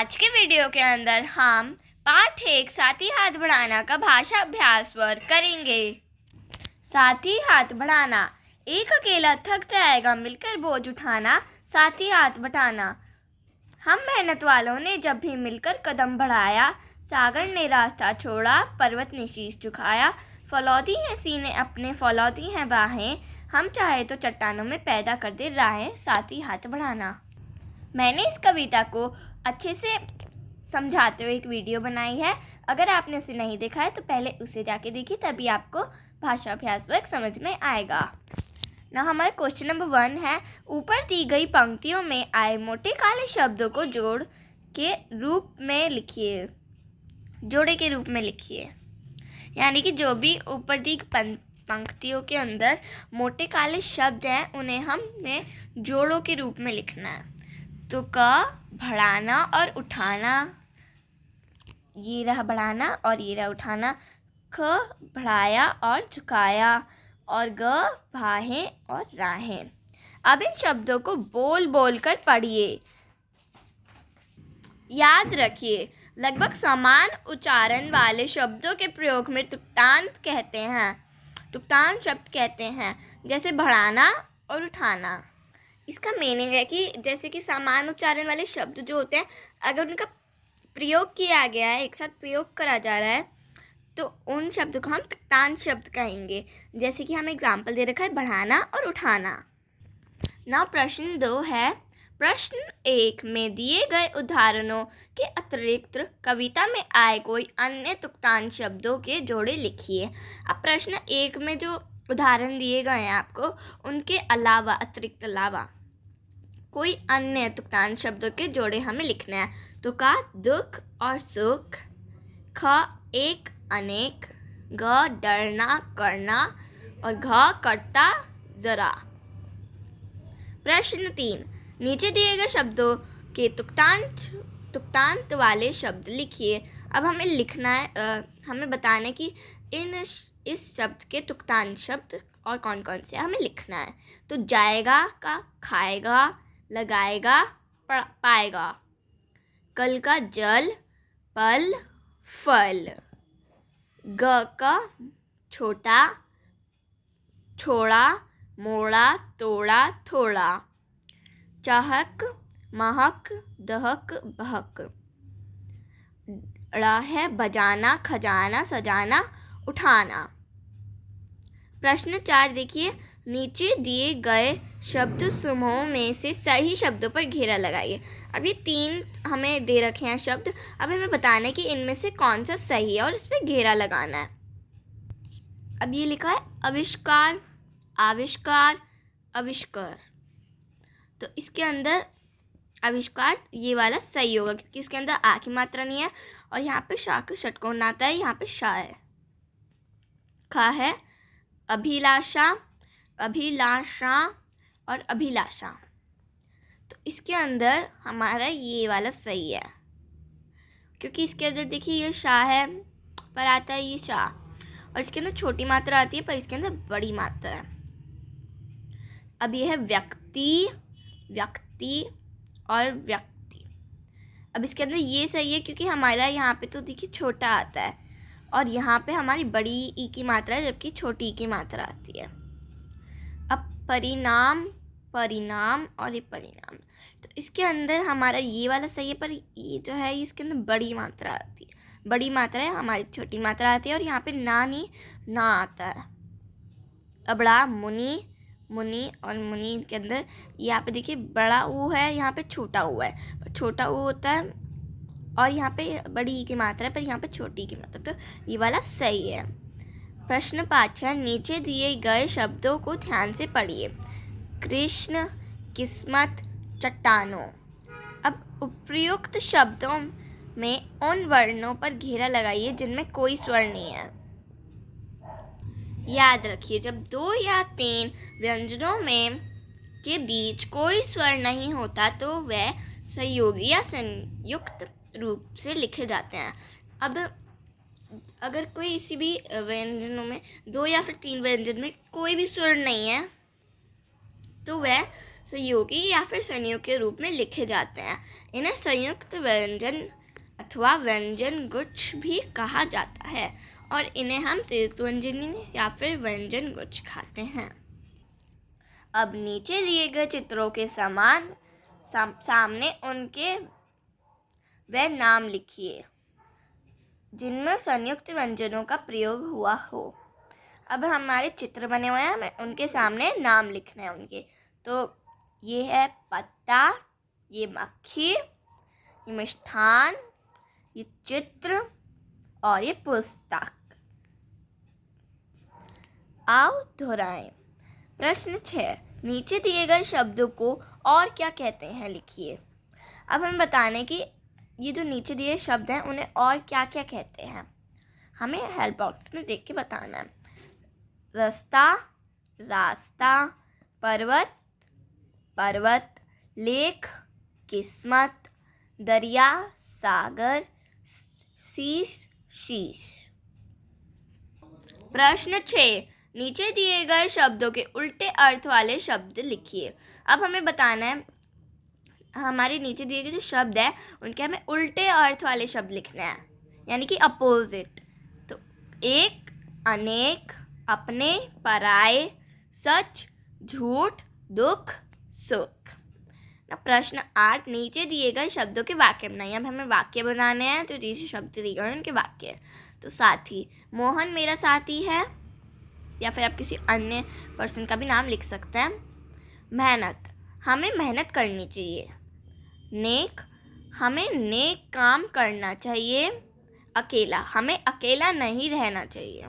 आज के वीडियो के अंदर हम पाठ 1 साथी हाथ बढ़ाना का भाषा अभ्यास वर्ग करेंगे। साथी हाथ बढ़ाना। एक अकेला थक जाएगा, मिलकर बोझ उठाना, साथी हाथ बटाना। हम मेहनत वालों ने जब भी मिलकर कदम बढ़ाया, सागर ने रास्ता छोड़ा, पर्वत ने शीश झुकाया। फौलादी है सीने अपने, फौलादी हैं बाहें, हम चाहे तो चट्टानों में पैदा कर दे राहें, साथी हाथ बढ़ाना। मैंने इस कविता को अच्छे से समझाते हुए एक वीडियो बनाई है। अगर आपने उसे नहीं देखा है तो पहले उसे जाके देखिए, तभी आपको भाषा अभ्यास वर्ग समझ में आएगा ना। हमारा क्वेश्चन नंबर 1 है, ऊपर दी गई पंक्तियों में आए मोटे काले शब्दों को जोड़े के रूप में लिखिए। यानी कि जो भी ऊपर दी पंक्तियों के अंदर मोटे काले शब्द हैं उन्हें हमें जोड़ों के रूप में लिखना है। तो क बढ़ाना और उठाना, ये रहा बढ़ाना और ये रहा उठाना। ख बढ़ाया और झुकाया, और ग भाहें और राहें। अब इन शब्दों को बोल बोल कर पढ़िए। याद रखिए, लगभग समान उच्चारण वाले शब्दों के प्रयोग में तुक्तांत शब्द कहते हैं, जैसे बढ़ाना और उठाना। इसका मीनिंग है कि जैसे कि समान उच्चारण वाले शब्द जो होते हैं, अगर उनका प्रयोग किया गया है, एक साथ प्रयोग करा जा रहा है, तो उन शब्द को हम तुक्तांत शब्द कहेंगे। जैसे कि हमें एग्जाम्पल दे रखा है बढ़ाना और उठाना। ना प्रश्न 2 है, प्रश्न 1 में दिए गए उदाहरणों के अतिरिक्त कविता में आए कोई अन्य तुक्तांत शब्दों के जोड़े लिखिए। अब प्रश्न 1 में जो उदाहरण दिए गए हैं आपको, उनके अलावा अतिरिक्त कोई अन्य तुक्तांत शब्दों के जोड़े हमें लिखने हैं। तो का दुख और सुख, ख एक अनेक, ग डरना करना, और घ करता जरा। प्रश्न 3, नीचे दिए गए शब्दों के तुक्तांत वाले शब्द लिखिए। अब हमें लिखना है, हमें बताना है कि इस शब्द के तुक्तांत शब्द और कौन कौन से हमें लिखना है। तो जाएगा का खाएगा, लगाएगा पाएगा, कल का जल, पल फल, ग का छोटा छोड़ा, मोड़ा तोड़ा थोड़ा, चहक महक दहक बहक, ड़ है बजाना खजाना सजाना उठाना। प्रश्न 4 देखिए, नीचे दिए गए शब्द समूह में से सही शब्दों पर घेरा लगाइए। अब ये 3 हमें दे रखे हैं शब्द, अब हमें बताना है कि इनमें से कौन सा सही है और इस पर घेरा लगाना है। अब ये लिखा है आविष्कार, आविष्कार, आविष्कार। तो इसके अंदर आविष्कार ये वाला सही होगा, क्योंकि इसके अंदर आ की मात्रा नहीं है और यहाँ पे शा का षटकोण आता है, यहाँ पे शा है। ख है अभिलाषा, अभिलाषा और अभिलाषा। तो इसके अंदर हमारा ये वाला सही है, क्योंकि इसके अंदर देखिए ये शा है पर आता है ये शा, और इसके अंदर छोटी मात्रा आती है पर इसके अंदर बड़ी मात्रा है। अब ये है व्यक्ति, व्यक्ति और व्यक्ति। अब इसके अंदर ये सही है, क्योंकि हमारा यहाँ पे तो देखिए छोटा आता है और यहाँ पे हमारी बड़ी ई की मात्रा है, जबकि छोटी ई की मात्रा आती है। अब परिणाम, परिणाम और ये परिणाम। तो इसके अंदर हमारा ये वाला सही है, पर ये जो है इसके अंदर बड़ी मात्रा आती है, बड़ी मात्रा है, हमारी छोटी मात्रा आती है, और यहाँ पे ना नहीं ना आता है। अबड़ा मुनि, मुनि और मुनि के अंदर यहाँ पे देखिए बड़ा ऊ है, यहाँ पे छोटा ऊ है, छोटा ऊ होता है और यहाँ पे बड़ी ई की मात्रा है, पर यहाँ पे छोटी की मात्रा, तो ये वाला सही है। प्रश्न 5 है, नीचे दिए गए शब्दों को ध्यान से पढ़िए। कृष्ण, किस्मत, चट्टानों। अब उपयुक्त शब्दों में उन वर्णों पर घेरा लगाइए जिनमें कोई स्वर नहीं है। याद रखिए, जब 2 या 3 व्यंजनों में के बीच कोई स्वर नहीं होता तो वह सहयोगी या संयुक्त रूप से लिखे जाते हैं। अब अगर कोई इसी भी व्यंजनों में 2 या फिर 3 व्यंजन में कोई भी स्वर नहीं है तो वह सहयोगी या फिर संयुक्त के रूप में लिखे जाते हैं। इन्हें संयुक्त व्यंजन अथवा व्यंजन गुच्छ भी कहा जाता है और इन्हें हम संयुक्त व्यंजन या फिर व्यंजन गुच्छ खाते हैं। अब नीचे दिए गए चित्रों के सामने उनके वे नाम लिखिए जिनमें संयुक्त व्यंजनों का प्रयोग हुआ हो। अब हमारे चित्र बने हुए हैं, हमें उनके सामने नाम लिखने हैं उनके। तो ये है पत्ता, ये मक्खी, ये मिष्ठान, ये चित्र और ये पुस्तक। आओ दोहराएं। प्रश्न 6, नीचे दिए गए शब्दों को और क्या कहते हैं लिखिए। अब हमें बताने कि ये जो नीचे दिए शब्द हैं उन्हें और क्या क्या कहते हैं, हमें हेल्प बॉक्स में देख के बताना है। रास्ता, रास्ता, पर्वत, पर्वत, लेख, किस्मत, दरिया, सागर, शीश, शीश। प्रश्न 6, नीचे दिए गए शब्दों के उल्टे अर्थ वाले शब्द लिखिए। अब हमें बताना है, हमारे नीचे दिए गए जो शब्द है उनके हमें उल्टे अर्थ वाले शब्द लिखने हैं, यानी कि अपोजिट। तो एक, अनेक, अपने, पराए, सच, झूठ, दुख, सुख। प्रश्न 8, नीचे दिए गए शब्दों के वाक्य बनाइए। अब हमें वाक्य बनाने हैं, तो नीचे शब्द दिए गए उनके वाक्य। तो साथी, मोहन मेरा साथी है, या फिर आप किसी अन्य पर्सन का भी नाम लिख सकते हैं। मेहनत, हमें मेहनत करनी चाहिए। नेक, हमें नेक काम करना चाहिए। अकेला, हमें अकेला नहीं रहना चाहिए।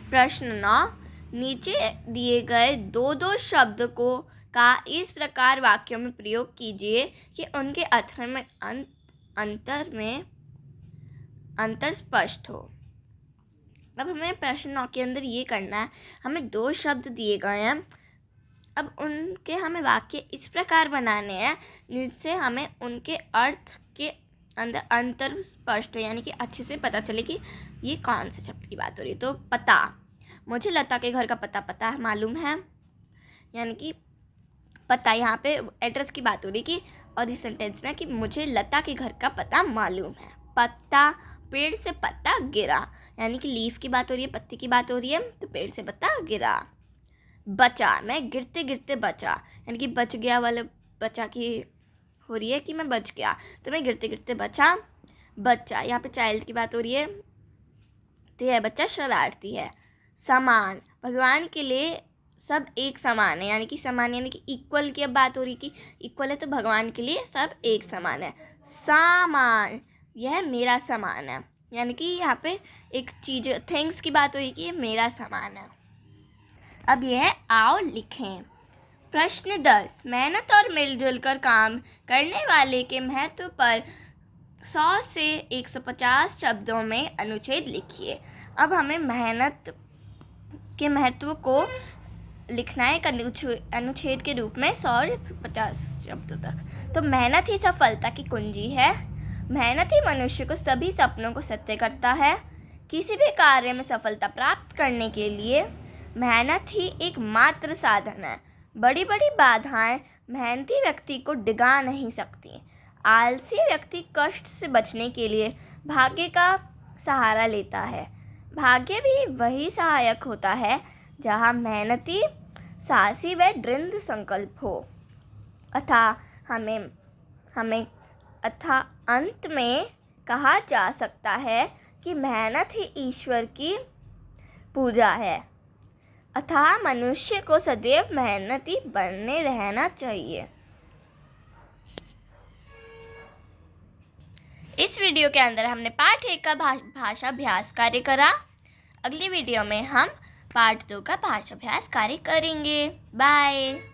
प्रश्न 9, नीचे दिए गए दो शब्द को का इस प्रकार वाक्यों में प्रयोग कीजिए कि उनके अर्थ में अंतर स्पष्ट हो। अब हमें प्रश्न 9 के अंदर ये करना है, हमें 2 शब्द दिए गए हैं, अब उनके हमें वाक्य इस प्रकार बनाने हैं जिससे हमें उनके अर्थ के अंदर अंतर स्पष्ट हो, यानी कि अच्छे से पता चले कि ये कौन से शब्द की बात हो रही है। तो पता, मुझे लता के घर का पता मालूम है, यानी कि पता, यहाँ पे एड्रेस की बात हो रही कि, और इस सेंटेंस में कि मुझे लता के घर का पता मालूम है। पत्ता, पेड़ से पत्ता गिरा, यानी कि लीफ की बात हो रही है, पत्ती की बात हो रही है, तो पेड़ से पत्ता गिरा। बचा, मैं गिरते गिरते बचा, यानी कि बच गया वाला बचा की हो रही है कि मैं बच गया, तो मैं गिरते गिरते बचा। बच्चा, यहाँ पे चाइल्ड की बात हो रही है, तो यह बच्चा शरारती है। समान, भगवान के लिए सब एक समान है, यानी कि समान यानी कि इक्वल की अब बात हो रही कि इक्वल है, तो भगवान के लिए सब एक समान है। सामान, यह मेरा सामान है, यानी कि यहाँ पे एक चीज थिंग्स की बात हो रही कि ये मेरा सामान है। अब यह आओ लिखें। प्रश्न 10, मेहनत और मिलजुल कर काम करने वाले के महत्व पर 100 से 150 शब्दों में अनुच्छेद लिखिए। अब हमें मेहनत के महत्व को लिखना है अनुच्छेद के रूप में 100 से 50 शब्दों तक। तो मेहनत ही सफलता की कुंजी है। मेहनत ही मनुष्य को सभी सपनों को सत्य करता है। किसी भी कार्य में सफलता प्राप्त करने के लिए मेहनत ही एकमात्र साधन है। बड़ी बड़ी बाधाएं मेहनती व्यक्ति को डिगा नहीं सकती। आलसी व्यक्ति कष्ट से बचने के लिए भाग्य का सहारा लेता है। भाग्य भी वही सहायक होता है जहाँ मेहनती, साहसी व दृढ़ संकल्प हो। अंत में कहा जा सकता है कि मेहनत ही ईश्वर की पूजा है। अतः मनुष्य को सदैव मेहनती बने रहना चाहिए। इस वीडियो के अंदर हमने पार्ट 1 का भाषा अभ्यास कार्य करा। अगली वीडियो में हम पार्ट 2 का भाषा अभ्यास कार्य करेंगे। बाय।